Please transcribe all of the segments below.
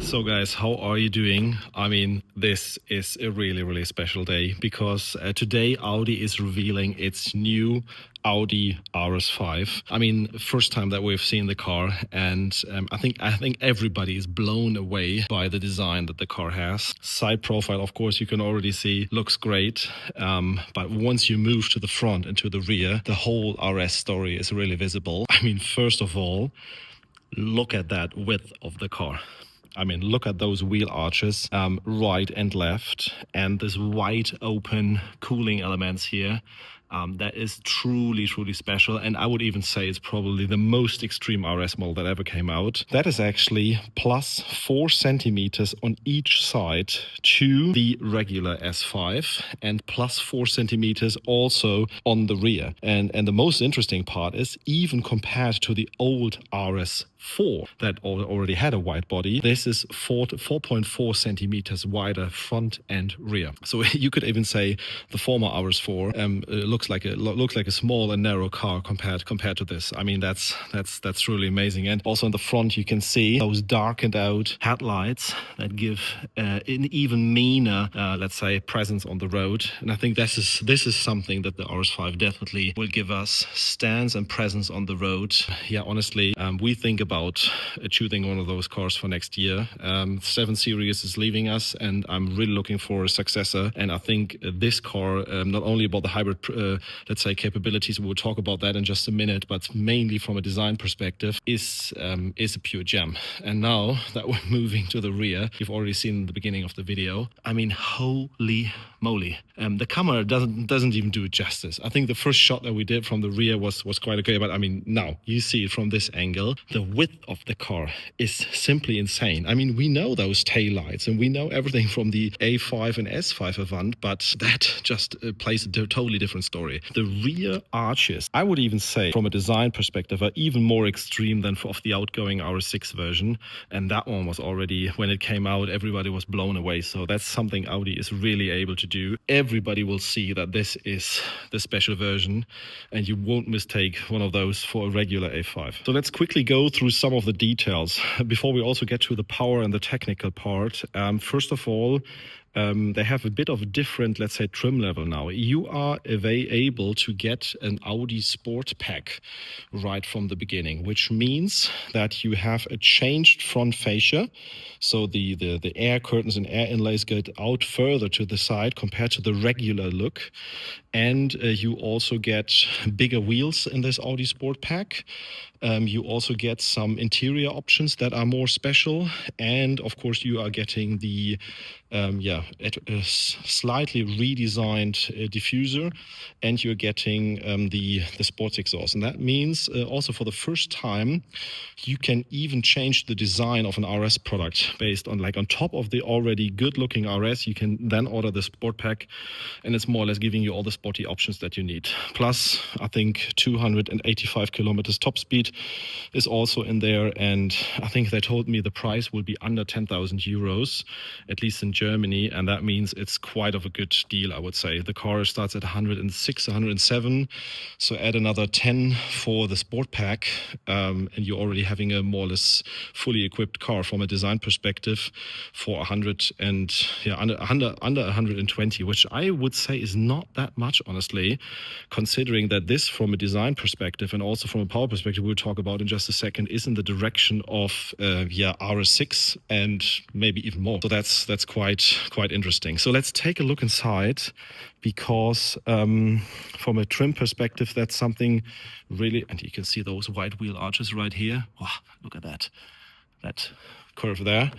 So guys, how are you doing? I mean, this is a really special day because today Audi is revealing its new Audi RS5. I mean, first time that we've seen the car, and I think everybody is blown away by the design that the car has. Side profile, of course, you can already see looks great, but once you move to the front and to the rear, the whole RS story is really visible. I mean, first of all, look at that width of the car. I mean, look at those wheel arches, right and left, and this wide open cooling elements here. That is truly special, and I would even say it's probably the most extreme RS model that ever came out. That is actually plus 4 centimeters on each side to the regular S5 and plus 4 centimeters also on the rear. And the most interesting part is, even compared to the old RS4 that already had a wide body, this is 4.4 centimeters wider front and rear. So you could even say the former RS4 looks like a small and narrow car compared to this. I mean, that's truly amazing. And also in the front, you can see those darkened out headlights that give an even meaner, let's say, presence on the road. And I think this is something that the RS5 definitely will give us: stance and presence on the road. Yeah, honestly, we think about choosing one of those cars for next year. 7 Series is leaving us, and I'm really looking for a successor. And I think this car, not only about the hybrid let's say capabilities, we'll talk about that in just a minute, but mainly from a design perspective, is a pure gem. And now that we're moving to the rear, you've already seen the beginning of the video. I mean, holy moly, the camera doesn't even do it justice. I think the first shot that we did from the rear was quite okay, but I mean, now you see it from this angle, the width of the car is simply insane. I mean, we know those taillights and we know everything from the A5 and S5 Avant, but that just plays a totally different story. The rear arches, I would even say from a design perspective, are even more extreme than of the outgoing RS6 version. And that one was already, when it came out, everybody was blown away. So that's something Audi is really able to do. Everybody will see that this is the special version, and you won't mistake one of those for a regular A5. So let's quickly go through some of the details before we also get to the power and the technical part. First of all, they have a bit of a different, let's say, trim level now. You are able to get an Audi Sport Pack right from the beginning, which means that you have a changed front fascia. So the air curtains and air inlays get out further to the side compared to the regular look. And you also get bigger wheels in this Audi Sport Pack. You also get some interior options that are more special. And of course, you are getting the slightly redesigned diffuser, and you're getting the sports exhaust. And that means also for the first time, you can even change the design of an RS product based on, like, on top of the already good looking RS, you can then order the Sport Pack, and it's more or less giving you all the sporty options that you need. Plus, I think 285 kilometers top speed is also in there, and I think they told me the price will be under 10,000 euros, at least in Germany. and that means it's quite of a good deal, I would say. The car starts at 106, 107, so add another 10 for the sport pack, and you're already having a more or less fully equipped car from a design perspective for 100 and under 120, which I would say is not that much, honestly, considering that this, from a design perspective and also from a power perspective, we'll talk about in just a second, is in the direction of RS6 and maybe even more. So that's quite interesting. So let's take a look inside, because from a trim perspective, that's something really, and you can see those wide wheel arches right here. Wow, look at that curve there.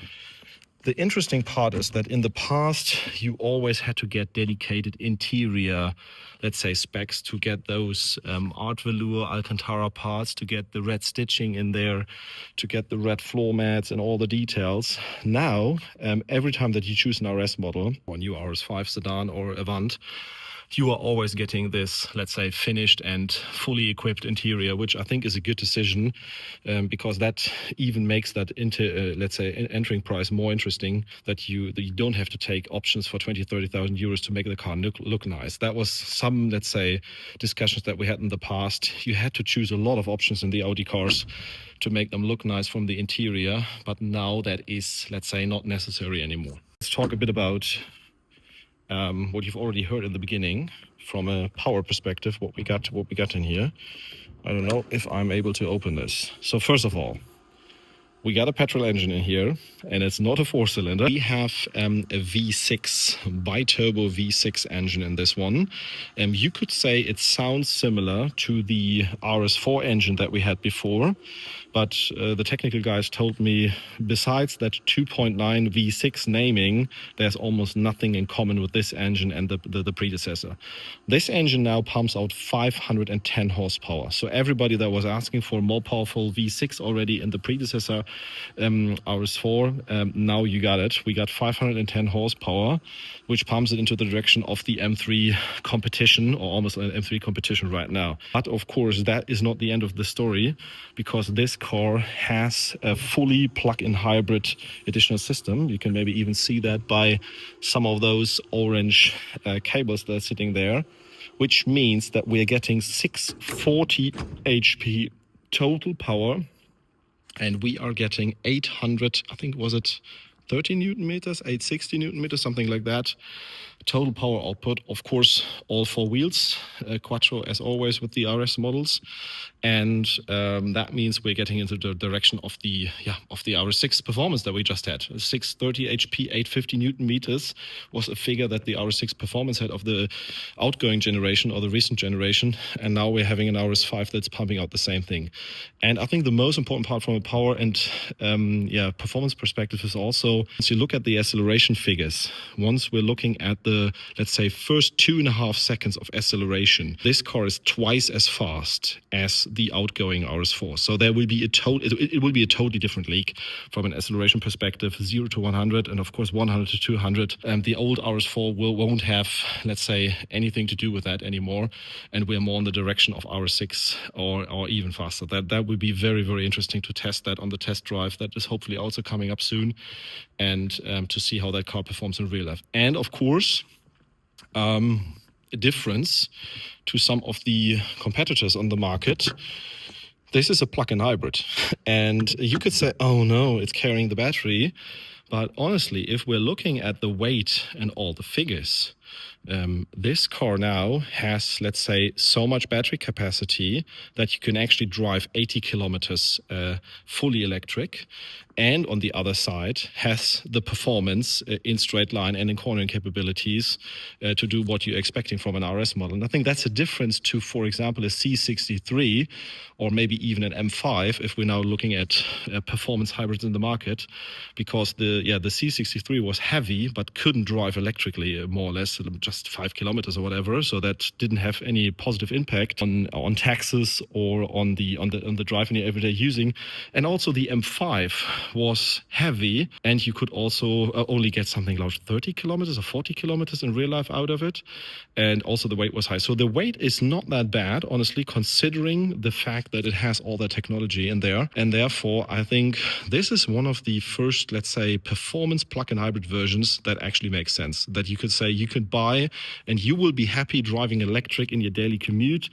The interesting part is that in the past, you always had to get dedicated interior, let's say, specs to get those art velour Alcantara parts, to get the red stitching in there, to get the red floor mats and all the details. Now, every time that you choose an RS model, or new RS5 sedan or Avant, you are always getting this, let's say, finished and fully equipped interior, which I think is a good decision, because that even makes that let's say, entering price more interesting, that you don't have to take options for 20,000-30,000 euros to make the car look nice. That was some, let's say, discussions that we had in the past. You had to choose a lot of options in the Audi cars to make them look nice from the interior, but now that is, let's say, not necessary anymore. Let's talk a bit about what you've already heard in the beginning from a power perspective, what we got in here. I don't know if I'm able to open this. So first of all, we got a petrol engine in here, and it's not a 4-cylinder. We have a V6, bi-turbo V6 engine in this one. You could say it sounds similar to the RS4 engine that we had before, but the technical guys told me, besides that 2.9 V6 naming, there's almost nothing in common with this engine and the predecessor. This engine now pumps out 510 horsepower. So everybody that was asking for a more powerful V6 already in the predecessor RS4, now you got it. We got 510 horsepower, which pumps it into the direction of the M3 competition, or almost an M3 competition right now. But of course, that is not the end of the story, because this car has a fully plug-in hybrid additional system. You can maybe even see that by some of those orange cables that are sitting there, which means that we're getting 640 HP total power, and we are getting 800, I think, was it 30 Newton meters, 860 Newton meters, something like that, total power output. Of course, all four wheels, quattro as always with the RS models, and that means we're getting into the direction of the RS6 performance that we just had. 630 HP, 850 Newton meters was a figure that the RS6 performance had of the outgoing generation or the recent generation, and now we're having an RS5 that's pumping out the same thing. And I think the most important part from a power and performance perspective is also, once you look at the acceleration figures, once we're looking at the, let's say, first 2.5 seconds of acceleration, this car is twice as fast as the outgoing RS4. So there will be it will be a totally different league from an acceleration perspective, 0 to 100, and of course 100 to 200. The old RS4 won't have, let's say, anything to do with that anymore, and we're more in the direction of RS6 or even faster. That would be very, very interesting to test that on the test drive. That is hopefully also coming up soon, and to see how that car performs in real life. And of course, a difference to some of the competitors on the market. This is a plug-in hybrid, and you could say, oh no, it's carrying the battery. But honestly, if we're looking at the weight and all the figures, this car now has, let's say, so much battery capacity that you can actually drive 80 kilometers fully electric, and on the other side has the performance in straight line and in cornering capabilities to do what you're expecting from an RS model. And I think that's a difference to, for example, a C63 or maybe even an M5 if we're now looking at performance hybrids in the market, because the C63 was heavy but couldn't drive electrically, more or less just 5 kilometers or whatever, so that didn't have any positive impact on taxes or on the drive in your everyday using. And also the M5 was heavy, and you could also only get something like 30 kilometers or 40 kilometers in real life out of it, and also the weight was high. So the weight is not that bad, honestly, considering the fact that it has all that technology in there. And therefore, I think this is one of the first, let's say, performance plug-in hybrid versions that actually make sense, that you could say you could buy and you will be happy driving electric in your daily commute,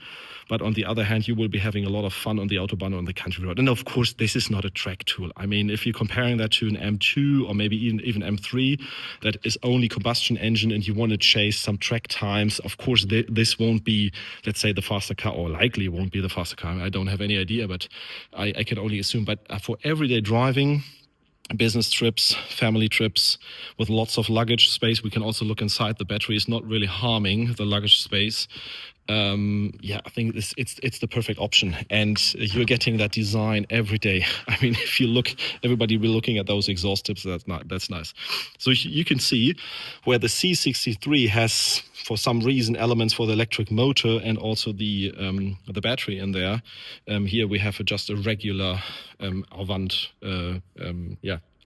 but on the other hand you will be having a lot of fun on the Autobahn or on the country road. And of course this is not a track tool. I mean, if you're comparing that to an M2 or maybe even M3 that is only combustion engine and you want to chase some track times, of course this won't be, let's say, the faster car, or likely won't be the faster car. I don't have any idea, but I can only assume. But for everyday driving, business trips, family trips with lots of luggage space, we can also look inside. The battery is not really harming the luggage space. Yeah, I think it's the perfect option, and you're getting that design every day. I mean, if you look, everybody will be looking at those exhaust tips. That's nice. So you can see where the C63 has, for some reason, elements for the electric motor and also the battery in there. Here we have just a regular Avant,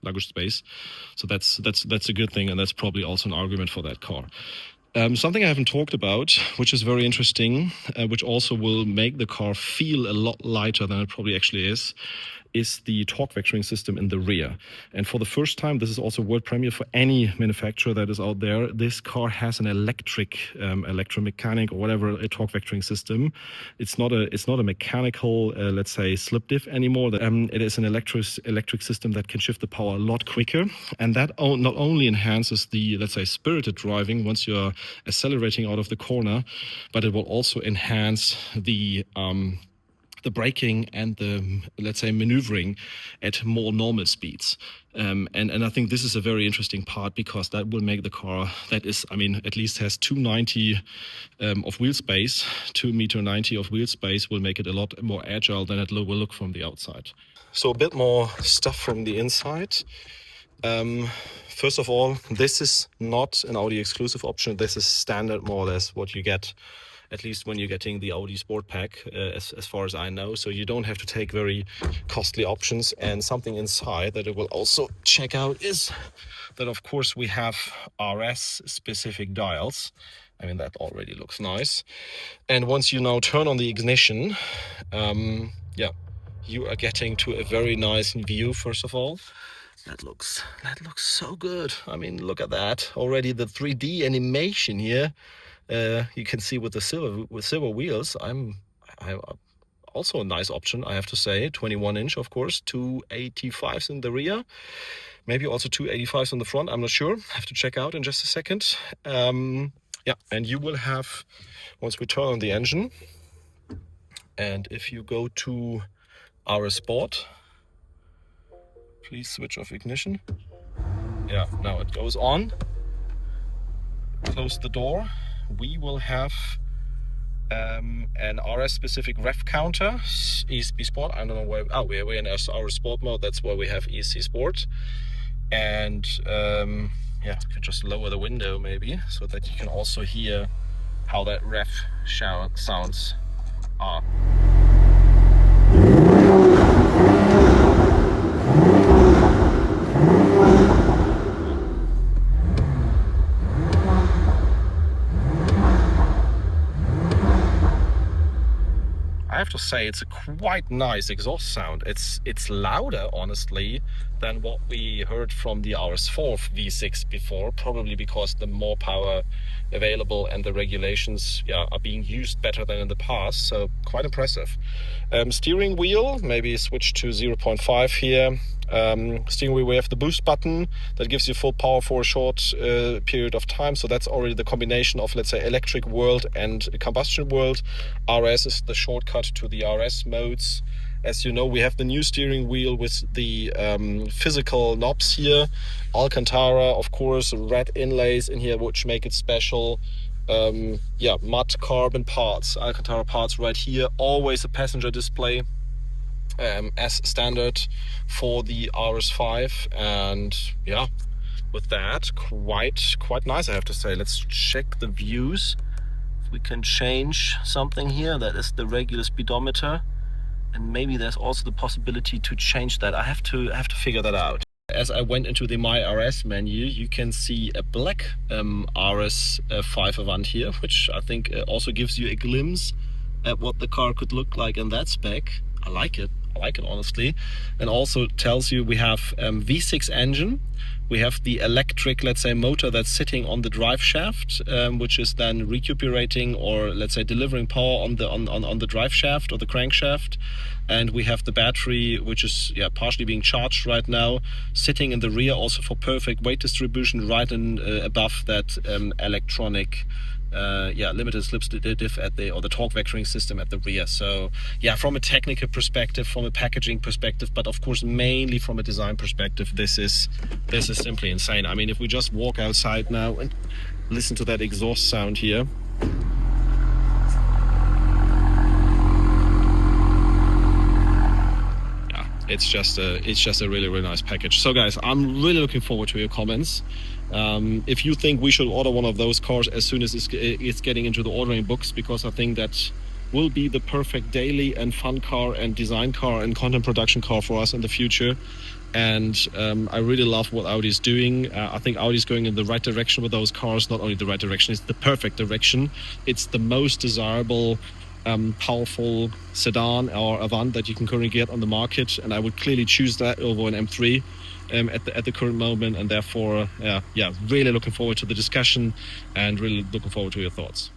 luggage space. So that's a good thing, and that's probably also an argument for that car. Something I haven't talked about, which is very interesting, which also will make the car feel a lot lighter than it probably actually is the torque vectoring system in the rear. And for the first time, this is also world premiere for any manufacturer that is out there. This car has an electromechanic or whatever, a torque vectoring system. It's not a mechanical, let's say, slip diff anymore. It is an electric system that can shift the power a lot quicker, and that not only enhances the, let's say, spirited driving once you're accelerating out of the corner, but it will also enhance the braking and the, let's say, maneuvering at more normal speeds. And I think this is a very interesting part, because that will make the car that is, I mean, at least has 290 of wheel space, 2.90 meters of wheel space, will make it a lot more agile than it will look from the outside. So a bit more stuff from the inside. First of all, this is not an Audi exclusive option. This is standard, more or less, what you get, at least when you're getting the Audi Sport Pack, as far as I know. So you don't have to take very costly options. And something inside that I will also check out is that, of course, we have RS specific dials. I mean, that already looks nice. And once you now turn on the ignition, you are getting to a very nice view. First of all, that looks so good. I mean, look at that. Already the 3D animation here. You can see with the silver wheels. I also a nice option, I have to say. 21-inch, of course, 285s in the rear, maybe also 285s on the front. I'm not sure. I have to check out in just a second. And you will have, once we turn on the engine, and if you go to RS Sport, please switch off ignition. Yeah, now it goes on. Close the door. We will have an RS specific rev counter, ESP Sport. I don't know where. Oh, we're in our sport mode. That's where we have ESC Sport. And you can just lower the window maybe, so that you can also hear how that rev sounds are. I have to say, it's a quite nice exhaust sound. It's louder, honestly, than what we heard from the RS4 V6 before, probably because the more power available and the regulations are being used better than in the past. So quite impressive. Steering wheel, maybe switch to 0.5 here. Steering wheel, we have the boost button that gives you full power for a short period of time. So that's already the combination of, let's say, electric world and combustion world. RS is the shortcut to the RS modes. As you know, we have the new steering wheel with the physical knobs here. Alcantara, of course, red inlays in here, which make it special. Matte carbon parts, Alcantara parts right here. Always a passenger display, as standard for the RS5. And with that, quite nice, I have to say. Let's check the views. If we can change something here, that is the regular speedometer. And maybe there's also the possibility to change that. I have to figure that out. As I went into the My RS menu, you can see a black RS5 Avant here, which I think also gives you a glimpse at what the car could look like in that spec. I like it honestly. And also tells you we have V6 engine We have the electric, let's say, motor that's sitting on the drive shaft, which is then recuperating or let's say delivering power on the drive shaft or the crankshaft. And we have the battery, which is partially being charged right now, sitting in the rear also for perfect weight distribution, right in above that electronic limited slip diff at the, or the torque vectoring system at the rear. So yeah, from a technical perspective, from a packaging perspective, but of course mainly from a design perspective, this is simply insane. I mean, if we just walk outside now and listen to that exhaust sound here. It's just a really nice package. So guys, I'm really looking forward to your comments. If you think we should order one of those cars as soon as it's getting into the ordering books, because I think that will be the perfect daily and fun car and design car and content production car for us in the future. And I really love what Audi is doing. I think Audi is going in the right direction with those cars. Not only the right direction, it's the perfect direction. It's the most desirable powerful sedan or Avant that you can currently get on the market, and I would clearly choose that over an M3 at the current moment. And therefore really looking forward to the discussion and really looking forward to your thoughts.